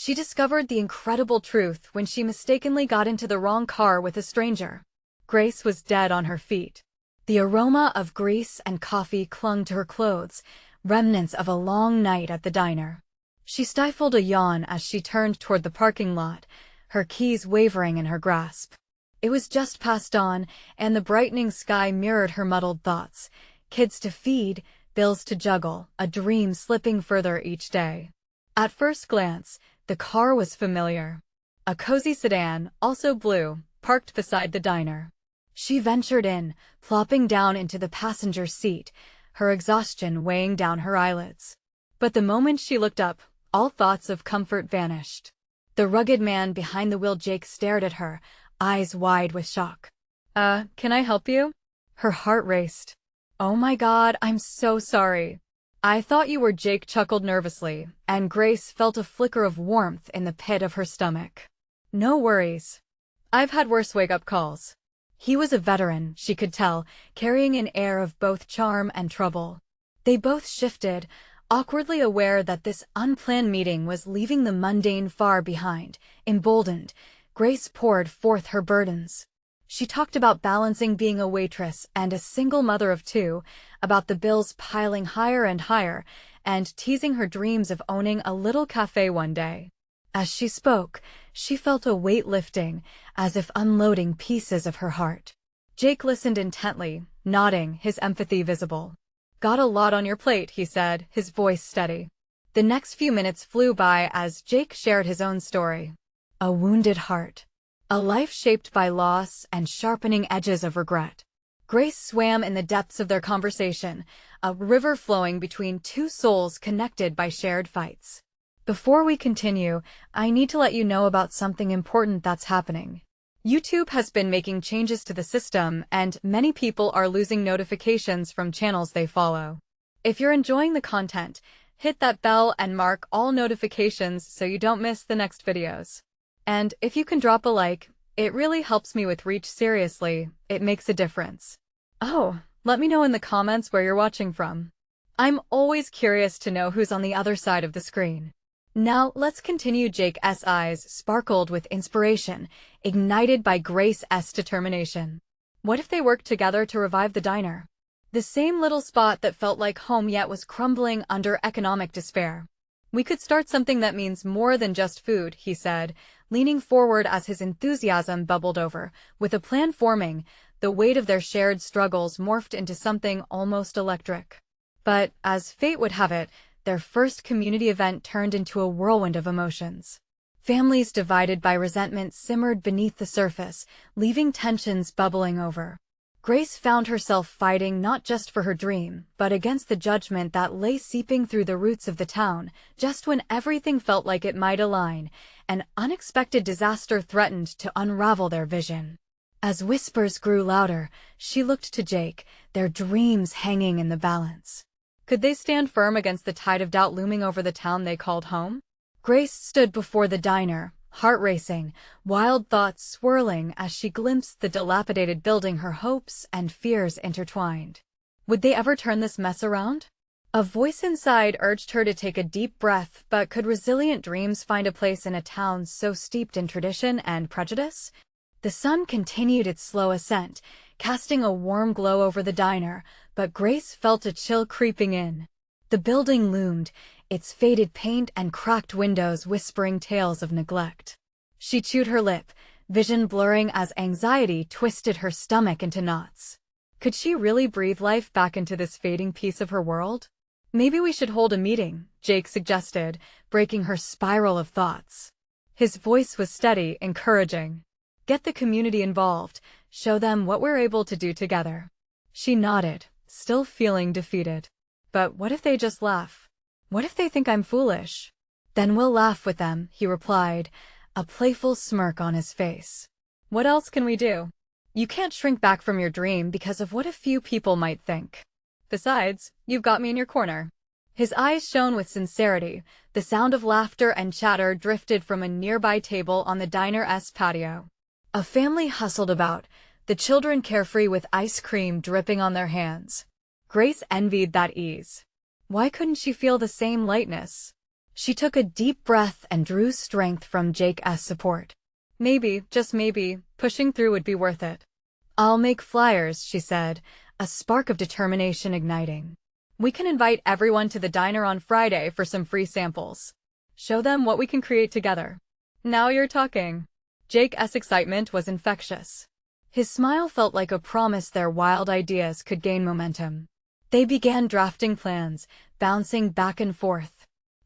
She discovered the incredible truth when she mistakenly got into the wrong car with a stranger. Grace was dead on her feet. The aroma of grease and coffee clung to her clothes, remnants of a long night at the diner. She stifled a yawn as she turned toward the parking lot, her keys wavering in her grasp. It was just past dawn, and the brightening sky mirrored her muddled thoughts. Kids to feed, bills to juggle, a dream slipping further each day. At first glance, the car was familiar. A cozy sedan, also blue, parked beside the diner. She ventured in, plopping down into the passenger seat, her exhaustion weighing down her eyelids. But the moment she looked up, all thoughts of comfort vanished. The rugged man behind the wheel, Jake, stared at her, eyes wide with shock. Can I help you?" Her heart raced. "Oh my God, I'm so sorry. I thought you were," Jake chuckled nervously, and Grace felt a flicker of warmth in the pit of her stomach. "No worries. I've had worse wake-up calls." He was a veteran, she could tell, carrying an air of both charm and trouble. They both shifted, awkwardly aware that this unplanned meeting was leaving the mundane far behind. Emboldened, Grace poured forth her burdens. She talked about balancing being a waitress and a single mother of two, about the bills piling higher and higher, and teasing her dreams of owning a little cafe one day. As she spoke, she felt a weight lifting, as if unloading pieces of her heart. Jake listened intently, nodding, his empathy visible. "Got a lot on your plate," he said, his voice steady. The next few minutes flew by as Jake shared his own story. A wounded heart. A life shaped by loss and sharpening edges of regret. Grace swam in the depths of their conversation, a river flowing between two souls connected by shared fights. Before we continue, I need to let you know about something important that's happening. YouTube has been making changes to the system, and many people are losing notifications from channels they follow. If you're enjoying the content, hit that bell and mark all notifications so you don't miss the next videos. And if you can drop a like, it really helps me with reach. Seriously, it makes a difference. Oh, let me know in the comments where you're watching from. I'm always curious to know who's on the other side of the screen. Now, let's continue. Jake's eyes sparkled with inspiration, ignited by Grace's determination. What if they worked together to revive the diner? The same little spot that felt like home yet was crumbling under economic despair. "We could start something that means more than just food," he said, leaning forward as his enthusiasm bubbled over. With a plan forming, the weight of their shared struggles morphed into something almost electric. But, as fate would have it, their first community event turned into a whirlwind of emotions. Families divided by resentment simmered beneath the surface, leaving tensions bubbling over. Grace found herself fighting not just for her dream, but against the judgment that lay seeping through the roots of the town. Just when everything felt like it might align, an unexpected disaster threatened to unravel their vision. As whispers grew louder, she looked to Jake, their dreams hanging in the balance. Could they stand firm against the tide of doubt looming over the town they called home? Grace stood before the diner, heart racing, wild thoughts swirling as she glimpsed the dilapidated building, her hopes and fears intertwined. Would they ever turn this mess around? A voice inside urged her to take a deep breath, but could resilient dreams find a place in a town so steeped in tradition and prejudice? The sun continued its slow ascent, casting a warm glow over the diner, but Grace felt a chill creeping in. The building loomed, its faded paint and cracked windows whispering tales of neglect. She chewed her lip, vision blurring as anxiety twisted her stomach into knots. Could she really breathe life back into this fading piece of her world? "Maybe we should hold a meeting," Jake suggested, breaking her spiral of thoughts. His voice was steady, encouraging. "Get the community involved, show them what we're able to do together." She nodded, still feeling defeated. "But what if they just laugh? What if they think I'm foolish?" "Then we'll laugh with them," he replied, a playful smirk on his face. "What else can we do? You can't shrink back from your dream because of what a few people might think. Besides, you've got me in your corner." His eyes shone with sincerity. The sound of laughter and chatter drifted from a nearby table on the diner's patio. A family hustled about, the children carefree with ice cream dripping on their hands. Grace envied that ease. Why couldn't she feel the same lightness? She took a deep breath and drew strength from Jake's support. Maybe, just maybe, pushing through would be worth it. I'll make flyers, she said, a spark of determination igniting. We can invite everyone to the diner on Friday for some free samples. Show them what we can create together. Now you're talking. Jake's excitement was infectious. His smile felt like a promise their wild ideas could gain momentum. They began drafting plans, bouncing back and forth.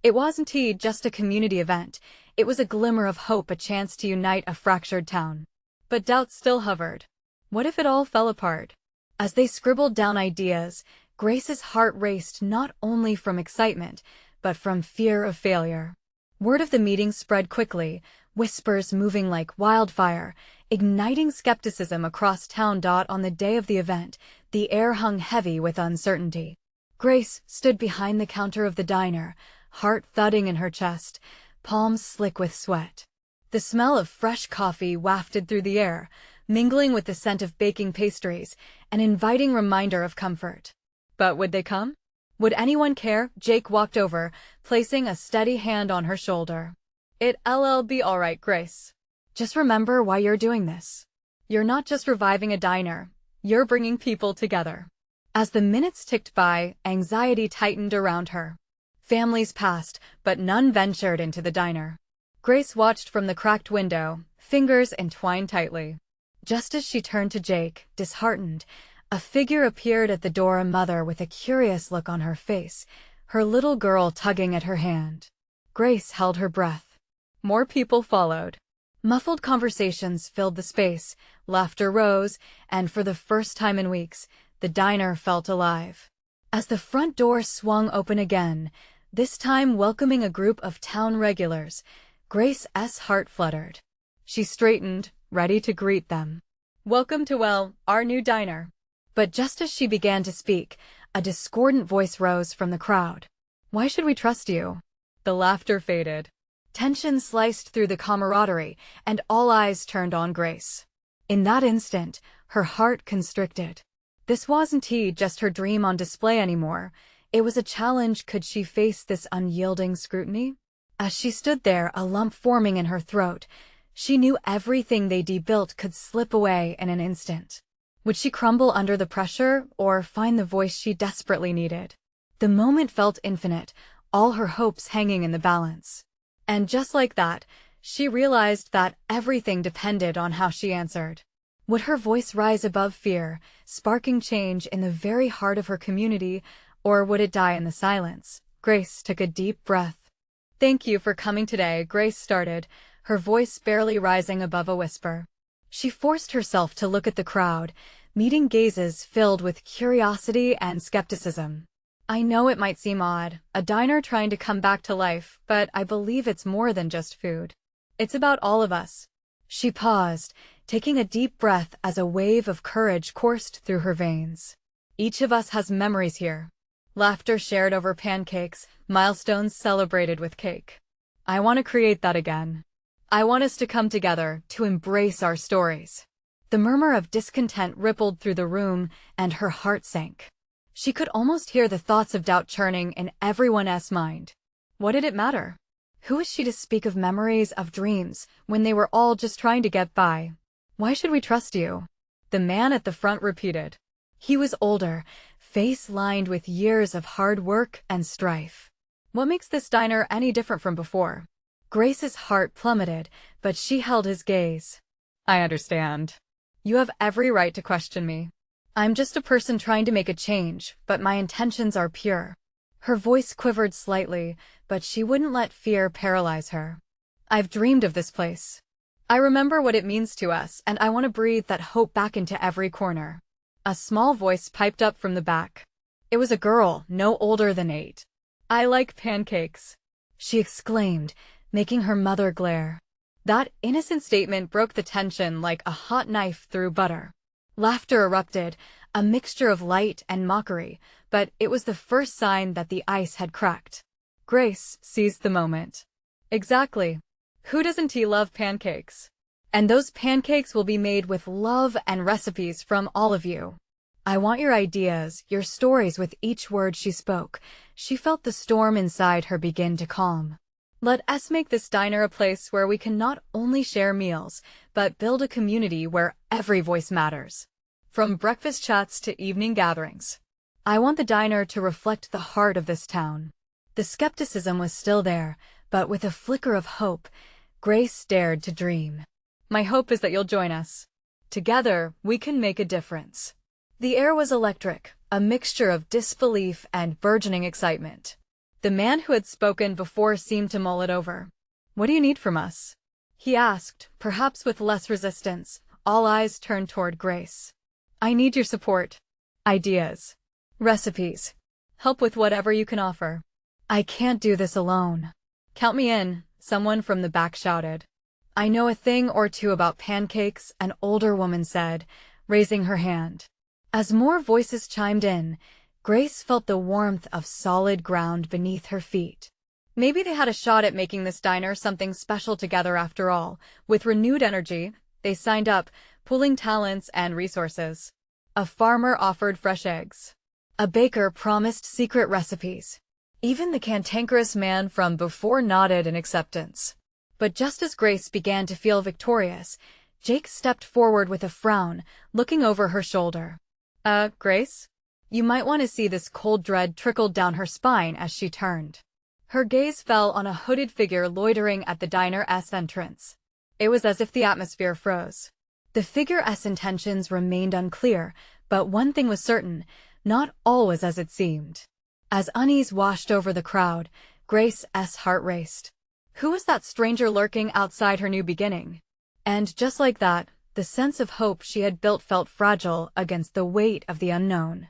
It wasn't just a community event. It was a glimmer of hope, a chance to unite a fractured town. But doubt still hovered. What if it all fell apart? As they scribbled down ideas, Grace's heart raced not only from excitement, but from fear of failure. Word of the meeting spread quickly, whispers moving like wildfire, igniting skepticism across town. On the day of the event, the air hung heavy with uncertainty. Grace stood behind the counter of the diner, heart thudding in her chest, palms slick with sweat. The smell of fresh coffee wafted through the air, mingling with the scent of baking pastries, an inviting reminder of comfort. But would they come? Would anyone care? Jake walked over, placing a steady hand on her shoulder. It'll be all right, Grace. Just remember why you're doing this. You're not just reviving a diner, you're bringing people together. As the minutes ticked by, anxiety tightened around her. Families passed, but none ventured into the diner. Grace watched from the cracked window, fingers entwined tightly. Just as she turned to Jake, disheartened, a figure appeared at the door, a mother with a curious look on her face, her little girl tugging at her hand. Grace held her breath. More people followed. Muffled conversations filled the space, laughter rose, and for the first time in weeks, the diner felt alive. As the front door swung open again, this time welcoming a group of town regulars, Grace's heart fluttered. She straightened, ready to greet them. Welcome to, our new diner. But just as she began to speak, a discordant voice rose from the crowd. Why should we trust you? The laughter faded. Tension sliced through the camaraderie, and all eyes turned on Grace. In that instant, her heart constricted. This wasn't just her dream on display anymore. It was a challenge. Could she face this unyielding scrutiny? As she stood there, a lump forming in her throat, she knew everything they'd built could slip away in an instant. Would she crumble under the pressure, or find the voice she desperately needed? The moment felt infinite, all her hopes hanging in the balance. And just like that, she realized that everything depended on how she answered. Would her voice rise above fear, sparking change in the very heart of her community, or would it die in the silence? Grace took a deep breath. Thank you for coming today, Grace started, her voice barely rising above a whisper. She forced herself to look at the crowd, meeting gazes filled with curiosity and skepticism. I know it might seem odd, a diner trying to come back to life, but I believe it's more than just food. It's about all of us. She paused, taking a deep breath as a wave of courage coursed through her veins. Each of us has memories here. Laughter shared over pancakes, milestones celebrated with cake. I want to create that again. I want us to come together, to embrace our stories. The murmur of discontent rippled through the room, and her heart sank. She could almost hear the thoughts of doubt churning in everyone's mind. What did it matter? Who was she to speak of memories, of dreams, when they were all just trying to get by? Why should we trust you? The man at the front repeated. He was older, face lined with years of hard work and strife. What makes this diner any different from before? Grace's heart plummeted, but she held his gaze. I understand. You have every right to question me. I'm just a person trying to make a change, but my intentions are pure. Her voice quivered slightly, but she wouldn't let fear paralyze her. I've dreamed of this place. I remember what it means to us, and I want to breathe that hope back into every corner. A small voice piped up from the back. It was a girl, no older than 8. I like pancakes, she exclaimed, making her mother glare. That innocent statement broke the tension like a hot knife through butter. Laughter erupted, a mixture of light and mockery, but it was the first sign that the ice had cracked. Grace seized the moment. Exactly. Who doesn't love pancakes? And those pancakes will be made with love and recipes from all of you. I want your ideas, your stories. With each word she spoke, she felt the storm inside her begin to calm. Let us make this diner a place where we can not only share meals, but build a community where every voice matters. From breakfast chats to evening gatherings. I want the diner to reflect the heart of this town. The skepticism was still there, but with a flicker of hope, Grace dared to dream. My hope is that you'll join us. Together, we can make a difference. The air was electric, a mixture of disbelief and burgeoning excitement. The man who had spoken before seemed to mull it over. What do you need from us? He asked, perhaps with less resistance. All eyes turned toward Grace. I need your support. Ideas. Recipes. Help with whatever you can offer. I can't do this alone. Count me in, someone from the back shouted. I know a thing or two about pancakes, an older woman said, raising her hand. As more voices chimed in, Grace felt the warmth of solid ground beneath her feet. Maybe they had a shot at making this diner something special together after all. With renewed energy, they signed up, pooling talents and resources. A farmer offered fresh eggs. A baker promised secret recipes. Even the cantankerous man from before nodded in acceptance. But just as Grace began to feel victorious, Jake stepped forward with a frown, looking over her shoulder. Grace? You might want to see." This cold dread trickled down her spine as she turned. Her gaze fell on a hooded figure loitering at the diner's entrance. It was as if the atmosphere froze. The figure's intentions remained unclear, but one thing was certain, not all was as it seemed. As unease washed over the crowd, Grace's heart raced. Who was that stranger lurking outside her new beginning? And just like that, the sense of hope she had built felt fragile against the weight of the unknown.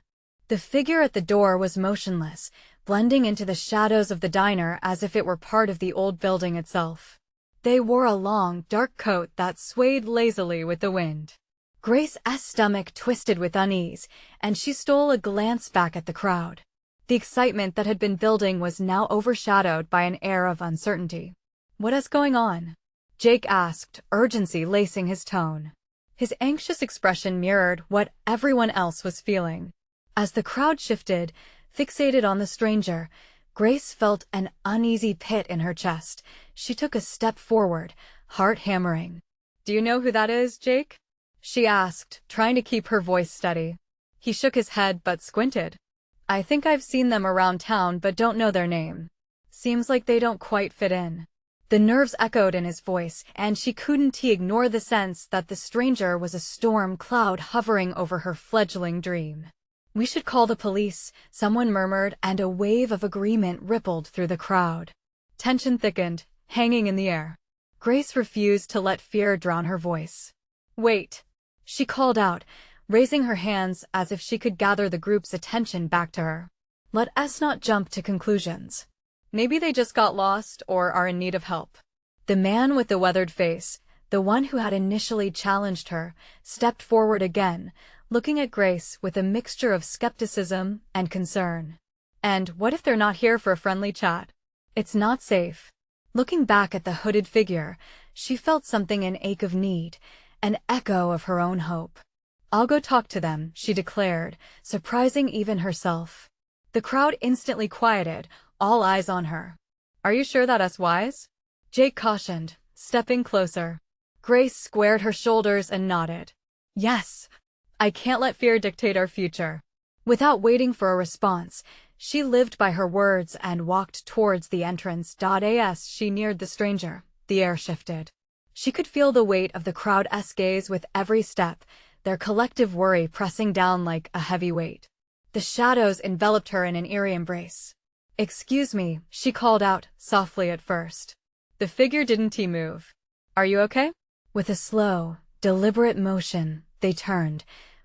The figure at the door was motionless, blending into the shadows of the diner as if it were part of the old building itself. They wore a long, dark coat that swayed lazily with the wind. Grace's stomach twisted with unease, and she stole a glance back at the crowd. The excitement that had been building was now overshadowed by an air of uncertainty. "What is going on?" Jake asked, urgency lacing his tone. His anxious expression mirrored what everyone else was feeling. As the crowd shifted, fixated on the stranger, Grace felt an uneasy pit in her chest. She took a step forward, heart hammering. "Do you know who that is, Jake?" she asked, trying to keep her voice steady. He shook his head but squinted. "I think I've seen them around town but don't know their name. Seems like they don't quite fit in." The nerves echoed in his voice, and she couldn't ignore the sense that the stranger was a storm cloud hovering over her fledgling dream. "We should call the police," someone murmured, and a wave of agreement rippled through the crowd. Tension thickened, hanging in the air. Grace refused to let fear drown her voice. "Wait," she called out, raising her hands as if she could gather the group's attention back to her. "Let us not jump to conclusions. Maybe they just got lost or are in need of help." The man with the weathered face, the one who had initially challenged her, stepped forward again, looking at Grace with a mixture of skepticism and concern. "And what if they're not here for a friendly chat? It's not safe." Looking back at the hooded figure, she felt something an ache of need, an echo of her own hope. "I'll go talk to them," she declared, surprising even herself. The crowd instantly quieted, all eyes on her. "Are you sure that's wise?" Jake cautioned, stepping closer. Grace squared her shoulders and nodded. "Yes. I can't let fear dictate our future." Without waiting for a response, she lived by her words and walked towards the entrance. As she neared the stranger, the air shifted. She could feel the weight of the crowd's gaze with every step, their collective worry pressing down like a heavy weight. The shadows enveloped her in an eerie embrace. "Excuse me," she called out, softly at first. The figure didn't move. "Are you okay?" With a slow, deliberate motion, they turned,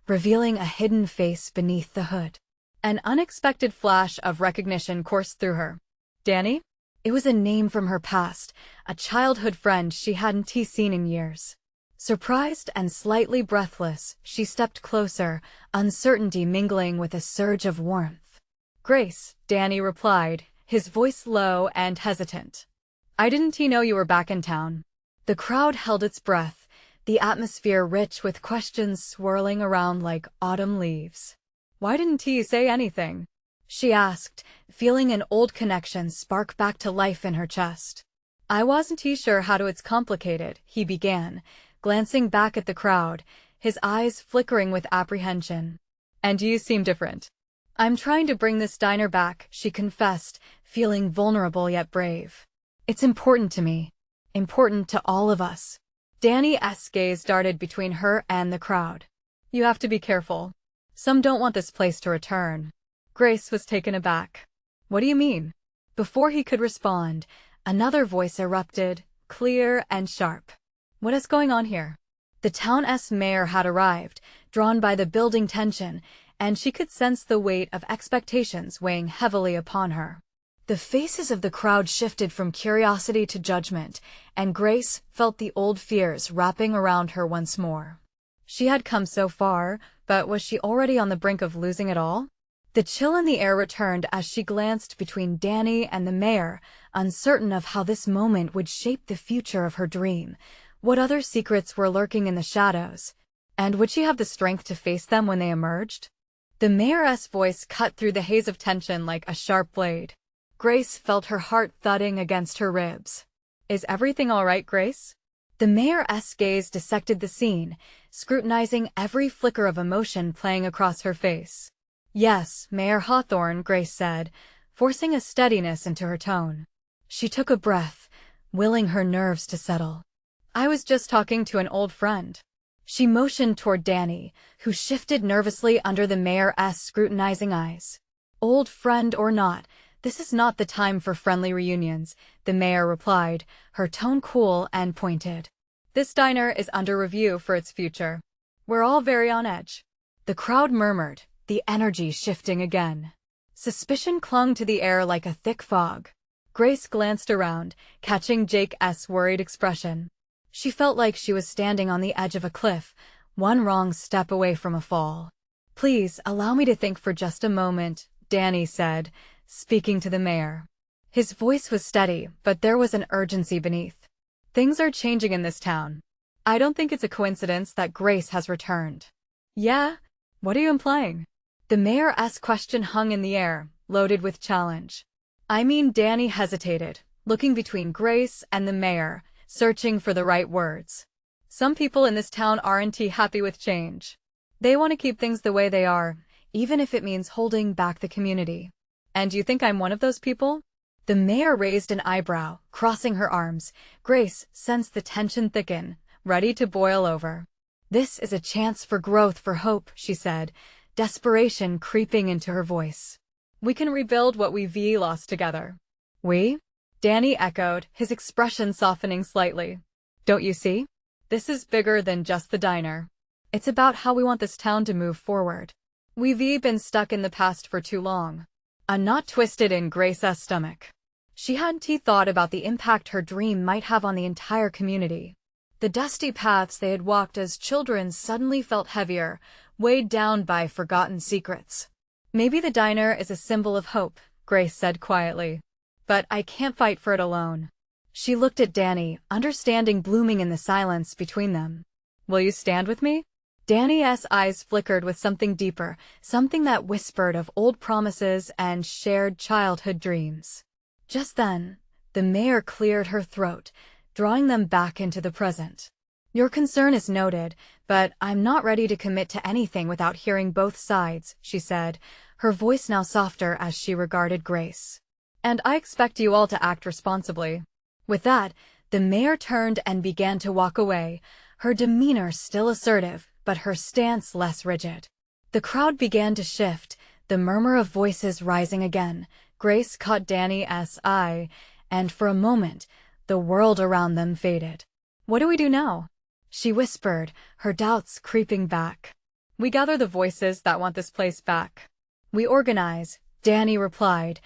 revealing a hidden face beneath the hood. An unexpected flash of recognition coursed through her. "Danny?" It was a name from her past, a childhood friend she hadn't seen in years. Surprised and slightly breathless, she stepped closer, uncertainty mingling with a surge of warmth. "Grace," Danny replied, his voice low and hesitant. "I didn't know you were back in town." The crowd held its breath, the atmosphere rich with questions swirling around like autumn leaves. "Why didn't he say anything?" she asked, feeling an old connection spark back to life in her chest. I wasn't too sure how to it's complicated, he began, glancing back at the crowd, his eyes flickering with apprehension. And you seem different. I'm trying to bring this diner back, she confessed, feeling vulnerable yet brave. It's important to me. Important to all of us. Danny's gaze darted between her and the crowd. You have to be careful. Some don't want this place to return. Grace was taken aback. What do you mean? Before he could respond, another voice erupted, clear and sharp. What is going on here? The town's mayor had arrived, drawn by the building tension, and she could sense the weight of expectations weighing heavily upon her. The faces of the crowd shifted from curiosity to judgment, and Grace felt the old fears wrapping around her once more. She had come so far, but was she already on the brink of losing it all? The chill in the air returned as she glanced between Danny and the mayor, uncertain of how this moment would shape the future of her dream. What other secrets were lurking in the shadows? And would she have the strength to face them when they emerged? The mayor's voice cut through the haze of tension like a sharp blade. Grace felt her heart thudding against her ribs. Is everything all right, Grace? The mayor's gaze dissected the scene, scrutinizing every flicker of emotion playing across her face. Yes, Mayor Hawthorne, Grace said, forcing a steadiness into her tone. She took a breath, willing her nerves to settle. I was just talking to an old friend. She motioned toward Danny, who shifted nervously under the mayor's scrutinizing eyes. Old friend or not, this is not the time for friendly reunions, the mayor replied, her tone cool and pointed. This diner is under review for its future. We're all very on edge. The crowd murmured, the energy shifting again. Suspicion clung to the air like a thick fog. Grace glanced around, catching Jake's worried expression. She felt like she was standing on the edge of a cliff, one wrong step away from a fall. Please allow me to think for just a moment, Danny said, speaking to the mayor. His voice was steady, but there was an urgency beneath. Things are changing in this town. I don't think it's a coincidence that Grace has returned. Yeah? What are you implying? The mayor's question hung in the air, loaded with challenge. I mean, Danny hesitated, looking between Grace and the mayor, searching for the right words. Some people in this town aren't happy with change. They want to keep things the way they are, even if it means holding back the community. And you think I'm one of those people? The mayor raised an eyebrow, crossing her arms. Grace sensed the tension thicken, ready to boil over. This is a chance for growth, for hope, she said, desperation creeping into her voice. We can rebuild what we've lost together. We? Danny echoed, his expression softening slightly. Don't you see? This is bigger than just the diner. It's about how we want this town to move forward. We've been stuck in the past for too long. A knot twisted in Grace's stomach. She hadn't thought about the impact her dream might have on the entire community. The dusty paths they had walked as children suddenly felt heavier, weighed down by forgotten secrets. Maybe the diner is a symbol of hope, Grace said quietly. But I can't fight for it alone. She looked at Danny, understanding blooming in the silence between them. Will you stand with me? Danny's eyes flickered with something deeper, something that whispered of old promises and shared childhood dreams. Just then, the mayor cleared her throat, drawing them back into the present. Your concern is noted, but I'm not ready to commit to anything without hearing both sides, she said, her voice now softer as she regarded Grace. And I expect you all to act responsibly. With that, the mayor turned and began to walk away, her demeanor still assertive, but her stance less rigid. The crowd began to shift, the murmur of voices rising again. Grace caught Danny's eye, and for a moment, the world around them faded. What do we do now? She whispered, her doubts creeping back. We gather the voices that want this place back. We organize, Danny replied,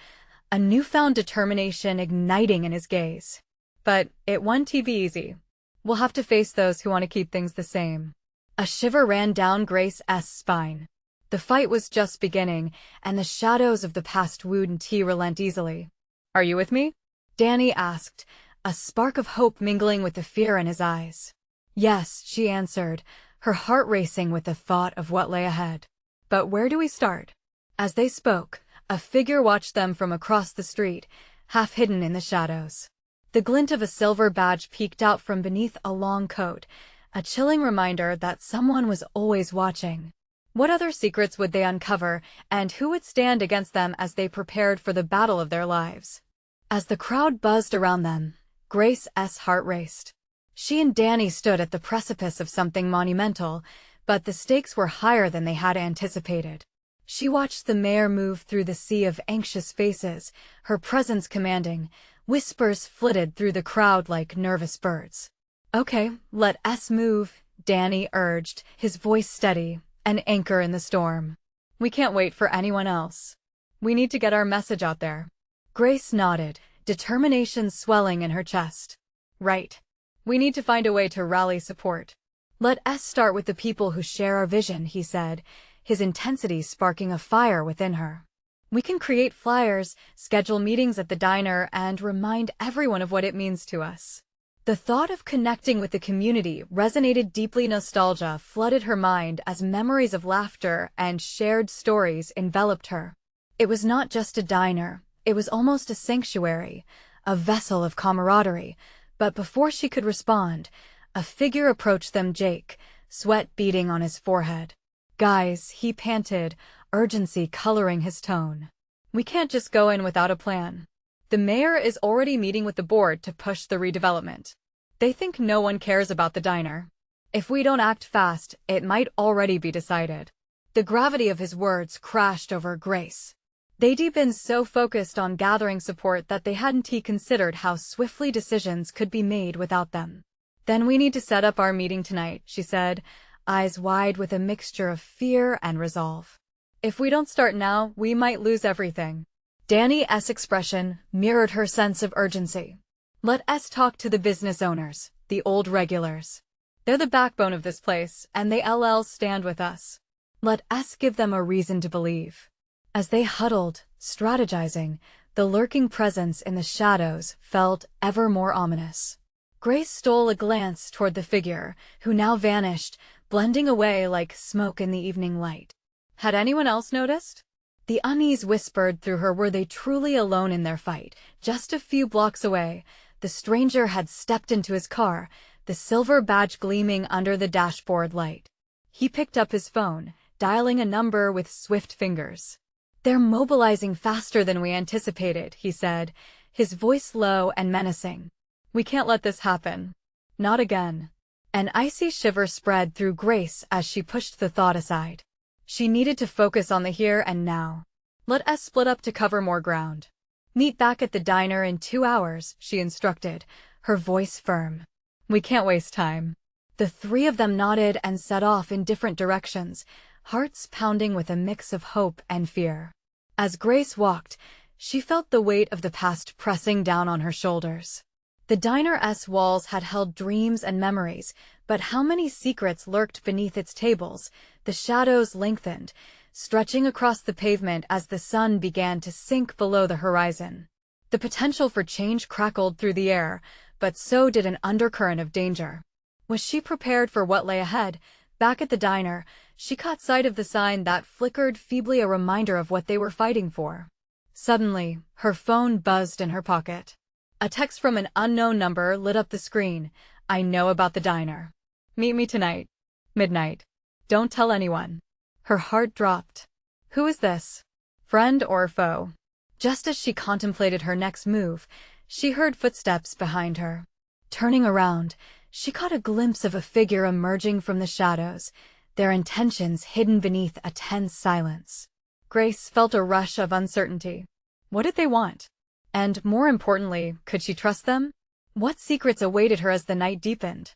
a newfound determination igniting in his gaze. But it won't be easy. We'll have to face those who want to keep things the same. A shiver ran down Grace's spine. The fight was just beginning, and the shadows of the past wouldn't relent easily. Are you with me? Danny asked, a spark of hope mingling with the fear in his eyes. Yes, she answered, her heart racing with the thought of what lay ahead. But where do we start? As they spoke, a figure watched them from across the street, half hidden in the shadows. The glint of a silver badge peeked out from beneath a long coat, a chilling reminder that someone was always watching. What other secrets would they uncover, and who would stand against them as they prepared for the battle of their lives? As the crowd buzzed around them, Grace's heart raced. She and Danny stood at the precipice of something monumental, but the stakes were higher than they had anticipated. She watched the mayor move through the sea of anxious faces, her presence commanding. Whispers flitted through the crowd like nervous birds. "Okay, let us move," Danny urged, his voice steady, an anchor in the storm. "We can't wait for anyone else. We need to get our message out there." Grace nodded, determination swelling in her chest. "Right. We need to find a way to rally support. Let us start with the people who share our vision," he said, his intensity sparking a fire within her. "We can create flyers, schedule meetings at the diner, and remind everyone of what it means to us." The thought of connecting with the community resonated deeply. Nostalgia flooded her mind as memories of laughter and shared stories enveloped her. It was not just a diner, it was almost a sanctuary, a vessel of camaraderie. But before she could respond, a figure approached them. Jake, sweat beading on his forehead. "Guys," he panted, urgency coloring his tone. "We can't just go in without a plan. The mayor is already meeting with the board to push the redevelopment. They think no one cares about the diner. If we don't act fast, it might already be decided." The gravity of his words crashed over Grace. They'd been so focused on gathering support that they hadn't considered how swiftly decisions could be made without them. "Then we need to set up our meeting tonight," she said, eyes wide with a mixture of fear and resolve. "If we don't start now, we might lose everything." Danny's expression mirrored her sense of urgency. "Let us talk to the business owners, the old regulars. They're the backbone of this place, and they'll stand with us. Let us give them a reason to believe." As they huddled, strategizing, the lurking presence in the shadows felt ever more ominous. Grace stole a glance toward the figure, who now vanished, blending away like smoke in the evening light. Had anyone else noticed? The unease whispered through her. Were they truly alone in their fight? Just a few blocks away, the stranger had stepped into his car, the silver badge gleaming under the dashboard light. He picked up his phone, dialing a number with swift fingers. "They're mobilizing faster than we anticipated," he said, his voice low and menacing. "We can't let this happen. Not again." An icy shiver spread through Grace as she pushed the thought aside. She needed to focus on the here and now. "Let us split up to cover more ground. Meet back at the diner in 2 hours," she instructed, her voice firm. "We can't waste time." The three of them nodded and set off in different directions, hearts pounding with a mix of hope and fear. As Grace walked, she felt the weight of the past pressing down on her shoulders. The diner's walls had held dreams and memories, but how many secrets lurked beneath its tables? The shadows lengthened, stretching across the pavement as the sun began to sink below the horizon. The potential for change crackled through the air, but so did an undercurrent of danger. Was she prepared for what lay ahead? Back at the diner, she caught sight of the sign that flickered feebly, a reminder of what they were fighting for. Suddenly, her phone buzzed in her pocket. A text from an unknown number lit up the screen. "I know about the diner. Meet me tonight. Midnight. Don't tell anyone." Her heart dropped. Who is this? Friend or foe? Just as she contemplated her next move, she heard footsteps behind her. Turning around, she caught a glimpse of a figure emerging from the shadows, their intentions hidden beneath a tense silence. Grace felt a rush of uncertainty. What did they want? And more importantly, could she trust them? What secrets awaited her as the night deepened?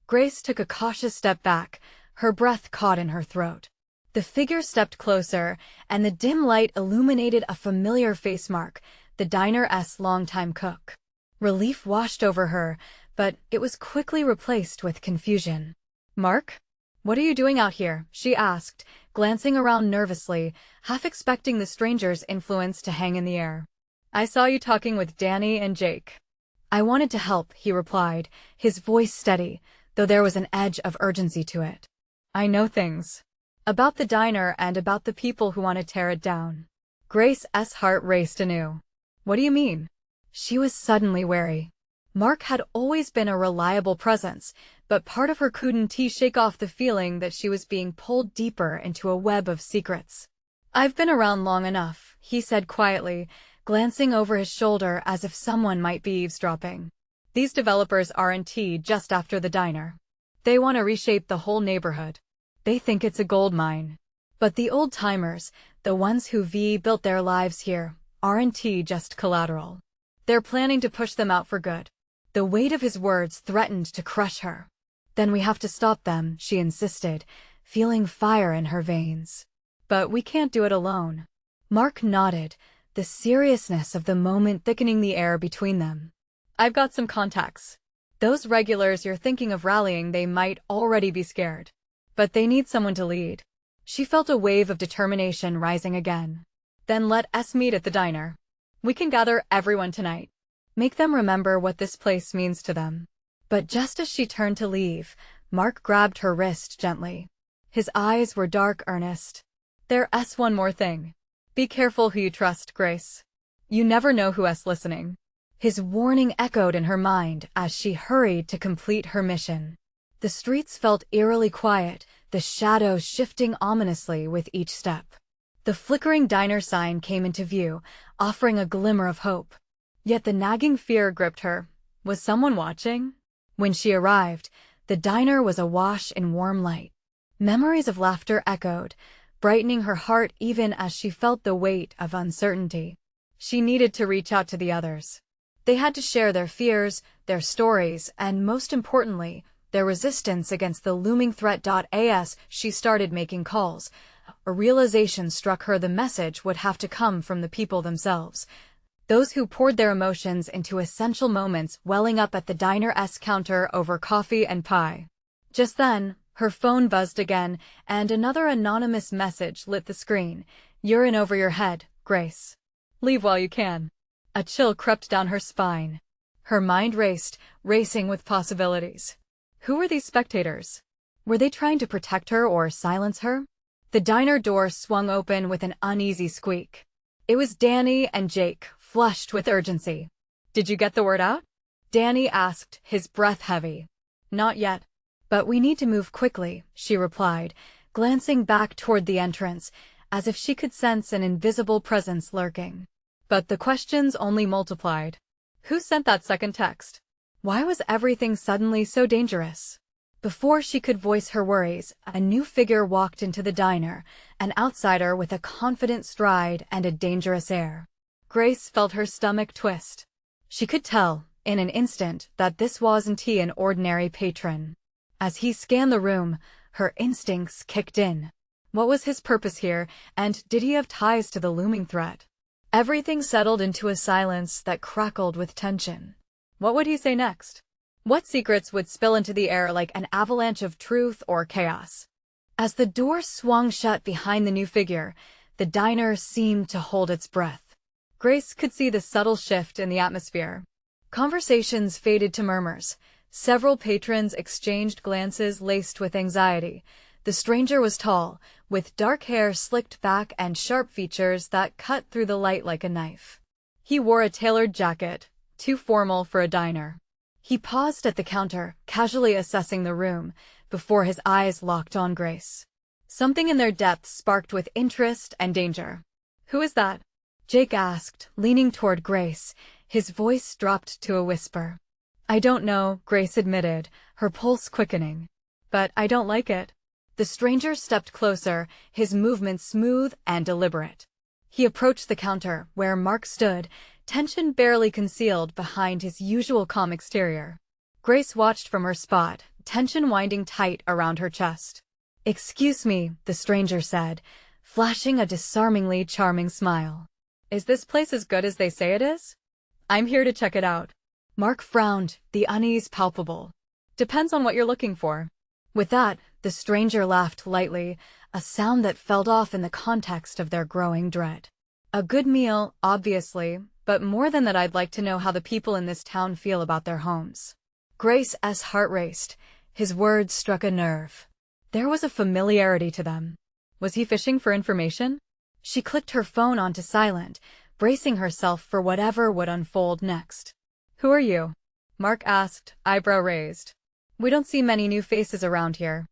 Grace took a cautious step back, her breath caught in her throat. The figure stepped closer, and the dim light illuminated a familiar face mark, the diner's longtime cook. Relief washed over her, but it was quickly replaced with confusion. "Mark? What are you doing out here?" she asked, glancing around nervously, half expecting the stranger's influence to hang in the air. "I saw you talking with Danny and Jake." "I wanted to help," he replied, his voice steady, though there was an edge of urgency to it. "I know things. About the diner and about the people who want to tear it down." Grace's heart raced anew. "What do you mean?" She was suddenly wary. Mark had always been a reliable presence, but part of her couldn't shake off the feeling that she was being pulled deeper into a web of secrets. "I've been around long enough," he said quietly, glancing over his shoulder as if someone might be eavesdropping. "These developers aren't just after the diner. They want to reshape the whole neighborhood. They think it's a gold mine. But the old-timers, the ones who built their lives here, aren't just collateral. They're planning to push them out for good." The weight of his words threatened to crush her. "Then we have to stop them," she insisted, feeling fire in her veins. "But we can't do it alone." Mark nodded, the seriousness of the moment thickening the air between them. "I've got some contacts. Those regulars you're thinking of rallying, they might already be scared. But they need someone to lead." She felt a wave of determination rising again. "Then let us meet at the diner. We can gather everyone tonight. Make them remember what this place means to them." But just as she turned to leave, Mark grabbed her wrist gently. His eyes were dark earnest. "There's one more thing. Be careful who you trust, Grace. You never know who's listening." His warning echoed in her mind as she hurried to complete her mission. The streets felt eerily quiet, the shadows shifting ominously with each step. The flickering diner sign came into view, offering a glimmer of hope. Yet the nagging fear gripped her. Was someone watching? When she arrived, the diner was awash in warm light. Memories of laughter echoed, brightening her heart even as she felt the weight of uncertainty. She needed to reach out to the others. They had to share their fears, their stories, and most importantly, their resistance against the looming threat. As she started making calls, a realization struck her: the message would have to come from the people themselves. Those who poured their emotions into essential moments, welling up at the diner's counter over coffee and pie. Just then, her phone buzzed again, and another anonymous message lit the screen. "You're in over your head, Grace. Leave while you can." A chill crept down her spine. Her mind racing with possibilities. Who were these spectators? Were they trying to protect her or silence her? The diner door swung open with an uneasy squeak. It was Danny and Jake, flushed with urgency. "Did you get the word out?" Danny asked, his breath heavy. "Not yet. But we need to move quickly," she replied, glancing back toward the entrance, as if she could sense an invisible presence lurking. But the questions only multiplied. Who sent that second text? Why was everything suddenly so dangerous? Before she could voice her worries, a new figure walked into the diner, an outsider with a confident stride and a dangerous air. Grace felt her stomach twist. She could tell, in an instant, that this wasn't an ordinary patron. As he scanned the room, her instincts kicked in. What was his purpose here, and did he have ties to the looming threat? Everything settled into a silence that crackled with tension. What would he say next? What secrets would spill into the air like an avalanche of truth or chaos? As the door swung shut behind the new figure, the diner seemed to hold its breath. Grace could see the subtle shift in the atmosphere. Conversations faded to murmurs. Several patrons exchanged glances laced with anxiety. The stranger was tall, with dark hair slicked back and sharp features that cut through the light like a knife. He wore a tailored jacket, too formal for a diner. He paused at the counter, casually assessing the room, before his eyes locked on Grace. Something in their depths sparked with interest and danger. "Who is that?" Jake asked, leaning toward Grace, his voice dropped to a whisper. "I don't know," Grace admitted, her pulse quickening. "But I don't like it." The stranger stepped closer, his movements smooth and deliberate. He approached the counter, where Mark stood, tension barely concealed behind his usual calm exterior. Grace watched from her spot, tension winding tight around her chest. "Excuse me," the stranger said, flashing a disarmingly charming smile. "Is this place as good as they say it is?" "I'm here to check it out." Mark frowned, the unease palpable. "Depends on what you're looking for." With that, the stranger laughed lightly, a sound that felt off in the context of their growing dread. "A good meal, obviously, but more than that, I'd like to know how the people in this town feel about their homes." Grace's heart raced. His words struck a nerve. There was a familiarity to them. Was he fishing for information? She clicked her phone onto silent, bracing herself for whatever would unfold next. "Who are you?" Mark asked, eyebrow raised. We don't see many new faces around here.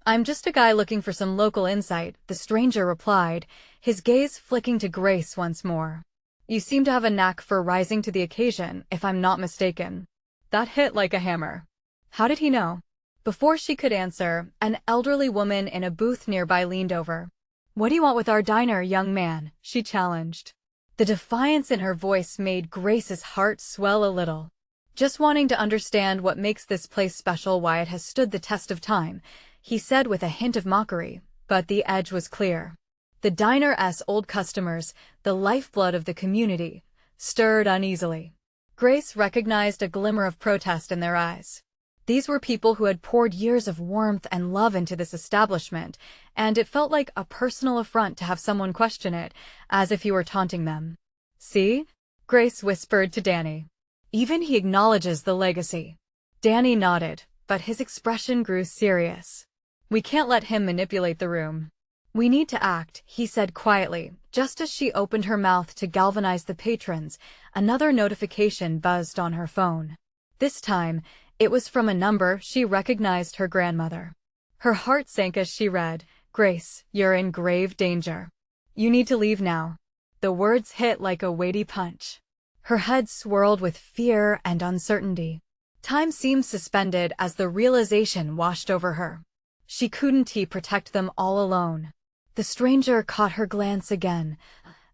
I'm just a guy looking for some local insight, the stranger replied, his gaze flicking to Grace once more. You seem to have a knack for rising to the occasion, if I'm not mistaken. That hit like a hammer. How did he know? Before she could answer, an elderly woman in a booth nearby leaned over. What do you want with our diner, young man? She challenged. The defiance in her voice made Grace's heart swell a little. Just wanting to understand what makes this place special, why it has stood the test of time, he said with a hint of mockery, but the edge was clear. The diner's old customers, the lifeblood of the community, stirred uneasily. Grace recognized a glimmer of protest in their eyes. These were people who had poured years of warmth and love into this establishment, and it felt like a personal affront to have someone question it, as if he were taunting them. See? Grace whispered to Danny. Even he acknowledges the legacy. Danny nodded, but his expression grew serious. We can't let him manipulate the room. We need to act, he said quietly. Just as she opened her mouth to galvanize the patrons, another notification buzzed on her phone. This time, it was from a number she recognized, her grandmother. Her heart sank as she read, Grace, you're in grave danger. You need to leave now. The words hit like a weighty punch. Her head swirled with fear and uncertainty. Time seemed suspended as the realization washed over her. She couldn't protect them all alone. The stranger caught her glance again,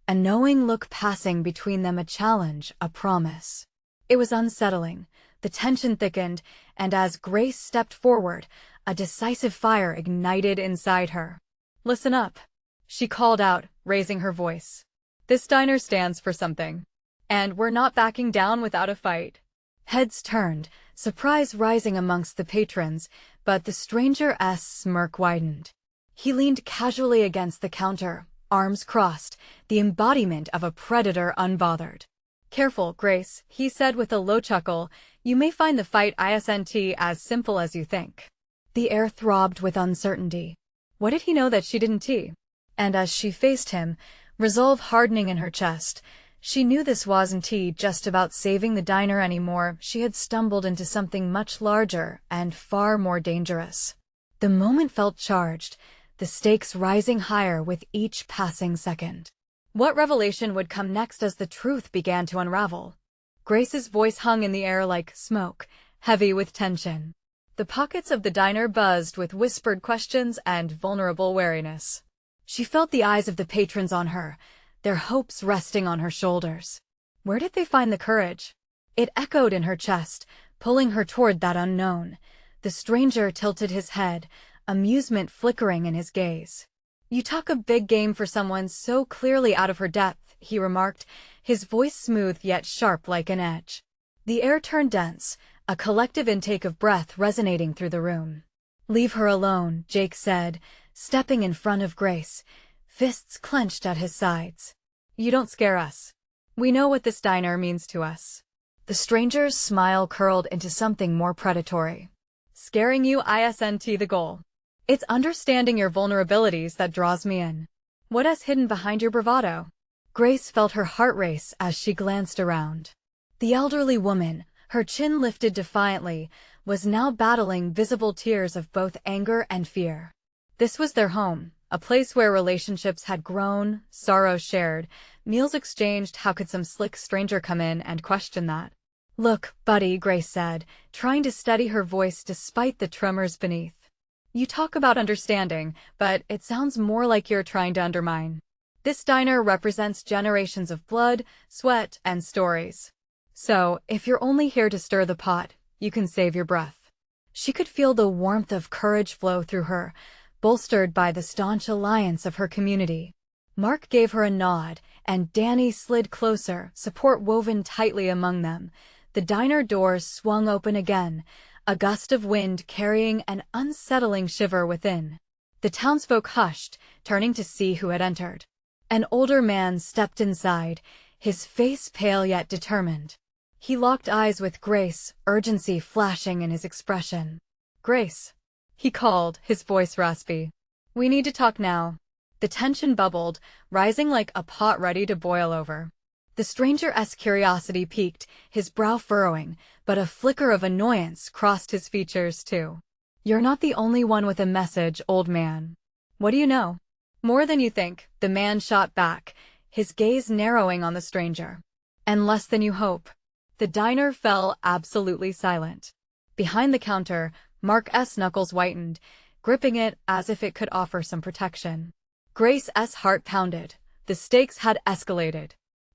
a knowing look passing between them, a challenge, a promise. It was unsettling. The tension thickened, and as Grace stepped forward, a decisive fire ignited inside her. Listen up, she called out, raising her voice. This diner stands for something. And we're not backing down without a fight. Heads turned, surprise rising amongst the patrons, but the stranger's smirk widened. He leaned casually against the counter, arms crossed, the embodiment of a predator unbothered. Careful, Grace, he said with a low chuckle. You may find the fight isn't as simple as you think. The air throbbed with uncertainty. What did he know that she didn't? And as she faced him, resolve hardening in her chest, she knew this wasn't just about saving the diner anymore. She had stumbled into something much larger and far more dangerous. The moment felt charged, the stakes rising higher with each passing second. What revelation would come next as the truth began to unravel? Grace's voice hung in the air like smoke, heavy with tension. The pockets of the diner buzzed with whispered questions and vulnerable wariness. She felt the eyes of the patrons on her, their hopes resting on her shoulders. Where did they find the courage? It echoed in her chest, pulling her toward that unknown. The stranger tilted his head, amusement flickering in his gaze. You talk a big game for someone so clearly out of her depth, he remarked, his voice smooth yet sharp like an edge. The air turned dense, a collective intake of breath resonating through the room. Leave her alone, Jake said, stepping in front of Grace, fists clenched at his sides. You don't scare us. We know what this diner means to us. The stranger's smile curled into something more predatory. Scaring you isn't the goal. It's understanding your vulnerabilities that draws me in. What is hidden behind your bravado? Grace felt her heart race as she glanced around. The elderly woman, her chin lifted defiantly, was now battling visible tears of both anger and fear. This was their home, a place where relationships had grown, sorrow shared, meals exchanged. How could some slick stranger come in and question that? Look, buddy, Grace said, trying to steady her voice despite the tremors beneath. You talk about understanding, but it sounds more like you're trying to undermine. This diner represents generations of blood, sweat, and stories. So, if you're only here to stir the pot, you can save your breath. She could feel the warmth of courage flow through her, bolstered by the staunch alliance of her community. Mark gave her a nod, and Danny slid closer, support woven tightly among them. The diner doors swung open again, a gust of wind carrying an unsettling shiver within. The townsfolk hushed, turning to see who had entered. An older man stepped inside, his face pale yet determined. He locked eyes with Grace, urgency flashing in his expression. Grace, he called, his voice raspy. We need to talk now. The tension bubbled, rising like a pot ready to boil over. The stranger's curiosity piqued, his brow furrowing, but a flicker of annoyance crossed his features too. "You're not the only one with a message, old man. What do you know?" "More than you think," the man shot back, his gaze narrowing on the stranger. "And less than you hope." The diner fell absolutely silent. Behind the counter, Mark's knuckles whitened, gripping it as if it could offer some protection. Grace's heart pounded. The stakes had escalated.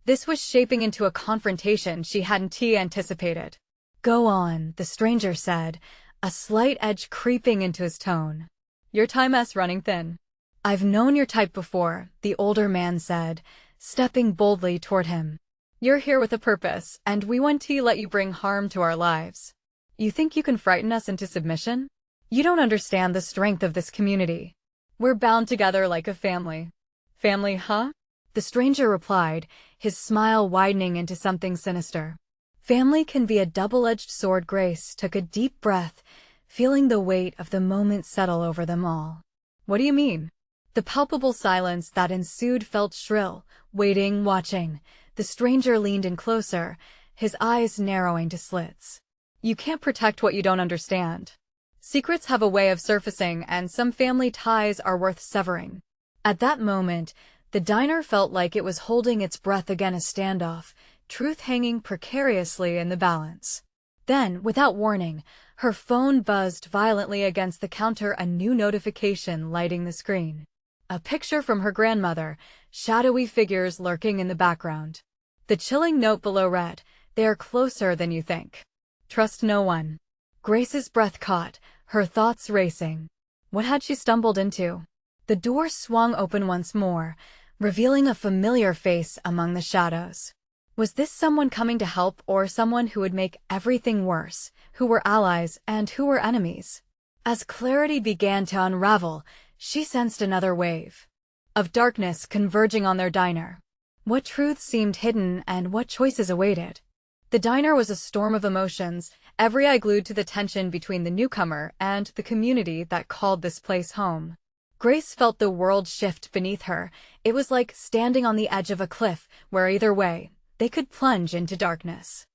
This was shaping into a confrontation she hadn't anticipated. "Go on," the stranger said, a slight edge creeping into his tone. "Your time's running thin." "I've known your type before," the older man said, stepping boldly toward him. "You're here with a purpose, and we want to let you bring harm to our lives. You think you can frighten us into submission? You don't understand the strength of this community. We're bound together like a family." "Family, huh?" the stranger replied, his smile widening into something sinister. "Family can be a double-edged sword." Grace took a deep breath, feeling the weight of the moment settle over them all. "What do you mean?" The palpable silence that ensued felt shrill, waiting, watching. The stranger leaned in closer, his eyes narrowing to slits. "You can't protect what you don't understand. Secrets have a way of surfacing, and some family ties are worth severing." At that moment, the diner felt like it was holding its breath again, a standoff, truth hanging precariously in the balance. Then, without warning, her phone buzzed violently against the counter, a new notification lighting the screen. A picture from her grandmother, shadowy figures lurking in the background. The chilling note below read, "They are closer than you think. Trust no one." Grace's breath caught, her thoughts racing. What had she stumbled into? The door swung open once more, revealing a familiar face among the shadows. Was this someone coming to help, or someone who would make everything worse, who were allies and who were enemies? As clarity began to unravel, she sensed another wave of darkness converging on their diner. What truths seemed hidden and what choices awaited? The diner was a storm of emotions, every eye glued to the tension between the newcomer and the community that called this place home. Grace felt the world shift beneath her. It was like standing on the edge of a cliff, where either way, they could plunge into darkness.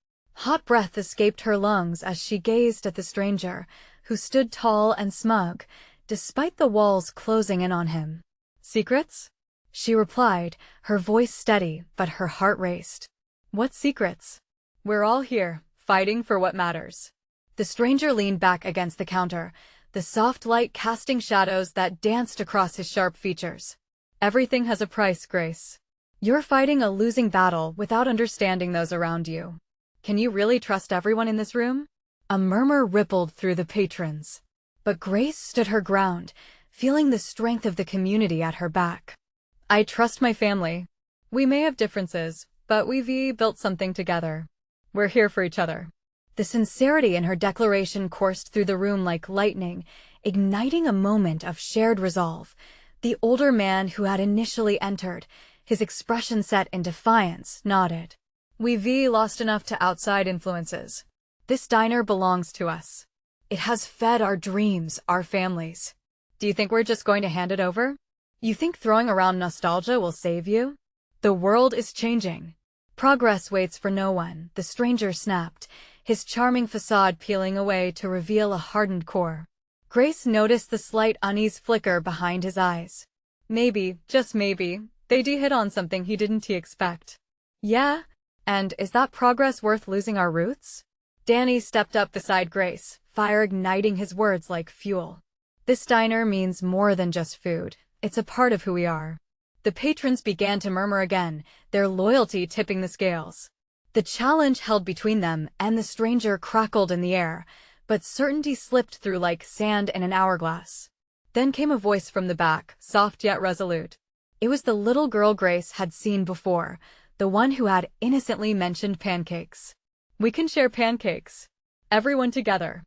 Hot breath escaped her lungs as she gazed at the stranger, who stood tall and smug, despite the walls closing in on him. "Secrets?" she replied, her voice steady, but her heart raced. "What secrets? We're all here, fighting for what matters." The stranger leaned back against the counter, the soft light casting shadows that danced across his sharp features. "Everything has a price, Grace. You're fighting a losing battle without understanding those around you. Can you really trust everyone in this room?" A murmur rippled through the patrons. But Grace stood her ground, feeling the strength of the community at her back. "I trust my family. We may have differences, but we've built something together. We're here for each other." The sincerity in her declaration coursed through the room like lightning, igniting a moment of shared resolve. The older man who had initially entered, his expression set in defiance, nodded. "We've lost enough to outside influences. This diner belongs to us. It has fed our dreams, our families. Do you think we're just going to hand it over? You think throwing around nostalgia will save you? The world is changing. Progress waits for no one," the stranger snapped, his charming facade peeling away to reveal a hardened core. Grace noticed the slight unease flicker behind his eyes. Maybe, just maybe, they'd hit on something he didn't expect. "Yeah? And is that progress worth losing our roots?" Danny stepped up beside Grace, fire igniting his words like fuel. "This diner means more than just food. It's a part of who we are." The patrons began to murmur again, their loyalty tipping the scales. The challenge held between them and the stranger crackled in the air, but certainty slipped through like sand in an hourglass. Then came a voice from the back, soft yet resolute. It was the little girl Grace had seen before, the one who had innocently mentioned pancakes. "We can share pancakes. Everyone together."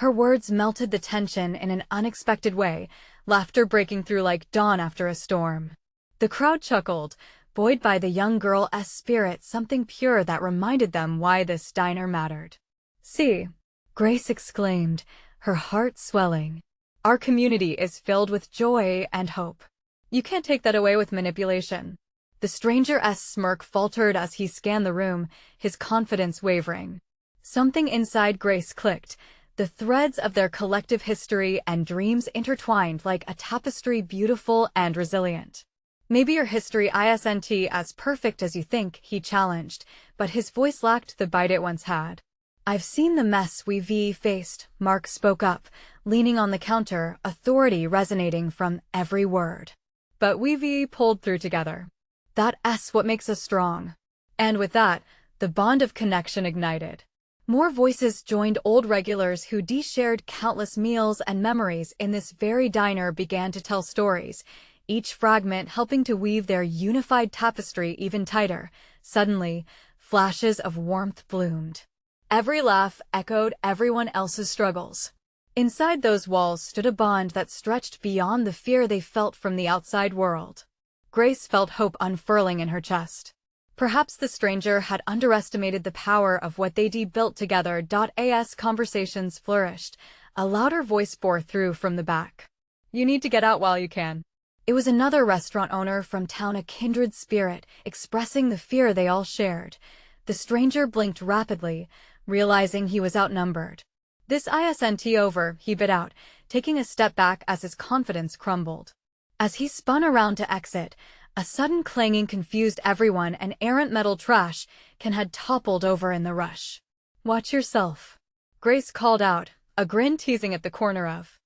Her words melted the tension in an unexpected way, laughter breaking through like dawn after a storm. The crowd chuckled, buoyed by the young girl's spirit, something pure that reminded them why this diner mattered. "See," Grace exclaimed, her heart swelling. "Our community is filled with joy and hope. You can't take that away with manipulation." The stranger's smirk faltered as he scanned the room, his confidence wavering. Something inside Grace clicked. The threads of their collective history and dreams intertwined like a tapestry, beautiful and resilient. Maybe your history isn't as perfect as you think, he challenged, but his voice lacked the bite it once had. I've seen the mess we've faced, Mark spoke up, leaning on the counter, authority resonating from every word. But we've pulled through together. That's what makes us strong. And with that, the bond of connection ignited. More voices joined. Old regulars who shared countless meals and memories in this very diner began to tell stories, each fragment helping to weave their unified tapestry even tighter. Suddenly, flashes of warmth bloomed. Every laugh echoed everyone else's struggles. Inside those walls stood a bond that stretched beyond the fear they felt from the outside world. Grace felt hope unfurling in her chest. Perhaps the stranger had underestimated the power of what they'd built together. As conversations flourished, a louder voice bore through from the back. You need to get out while you can. It was another restaurant owner from town, a kindred spirit, expressing the fear they all shared. The stranger blinked rapidly, realizing he was outnumbered. This isn't over, he bit out, taking a step back as his confidence crumbled. As he spun around to exit, a sudden clanging confused everyone. An errant metal trash can had toppled over in the rush. Watch yourself, Grace called out, a grin teasing at the corner of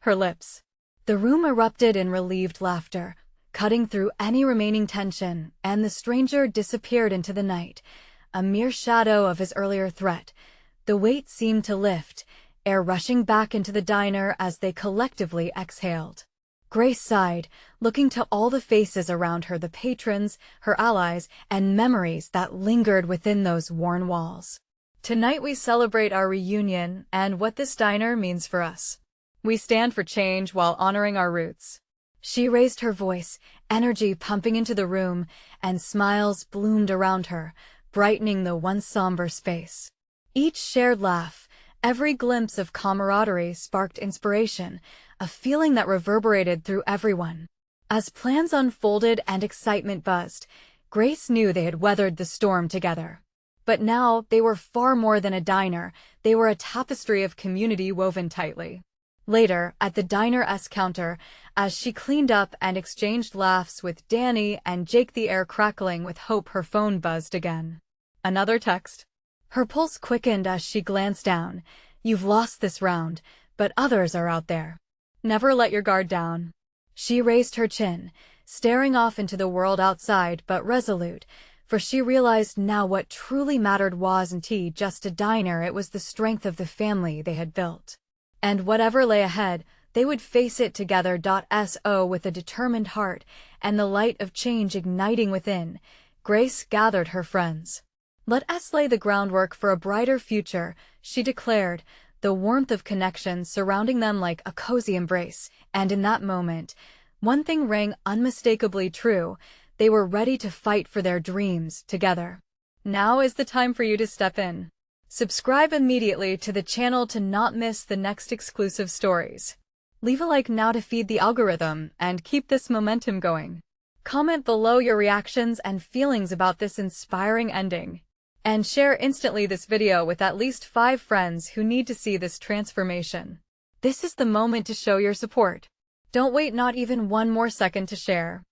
her lips. The room erupted in relieved laughter, cutting through any remaining tension, and the stranger disappeared into the night, a mere shadow of his earlier threat. The weight seemed to lift, air rushing back into the diner as they collectively exhaled. Grace sighed, looking to all the faces around her, the patrons, her allies, and memories that lingered within those worn walls. Tonight we celebrate our reunion and what this diner means for us. We stand for change while honoring our roots. She raised her voice, energy pumping into the room, and smiles bloomed around her, brightening the once somber space. Each shared laugh, every glimpse of camaraderie sparked inspiration, a feeling that reverberated through everyone. As plans unfolded and excitement buzzed, Grace knew they had weathered the storm together. But now they were far more than a diner, they were a tapestry of community woven tightly. Later, at the diner's counter, as she cleaned up and exchanged laughs with Danny and Jake, the air crackling with hope, her phone buzzed again. Another text. Her pulse quickened as she glanced down. You've lost this round, but others are out there. Never let your guard down. She raised her chin, staring off into the world outside, but resolute, for she realized now what truly mattered wasn't just a diner, it was the strength of the family they had built. And whatever lay ahead, they would face it together. So with a determined heart and the light of change igniting within, Grace gathered her friends. Let us lay the groundwork for a brighter future, she declared, the warmth of connection surrounding them like a cozy embrace. And in that moment, one thing rang unmistakably true: they were ready to fight for their dreams together. Now is the time for you to step in. Subscribe immediately to the channel to not miss the next exclusive stories. Leave a like now to feed the algorithm and keep this momentum going. Comment below your reactions and feelings about this inspiring ending. And share instantly this video with at least 5 friends who need to see this transformation. This is the moment to show your support. Don't wait not even one more second to share.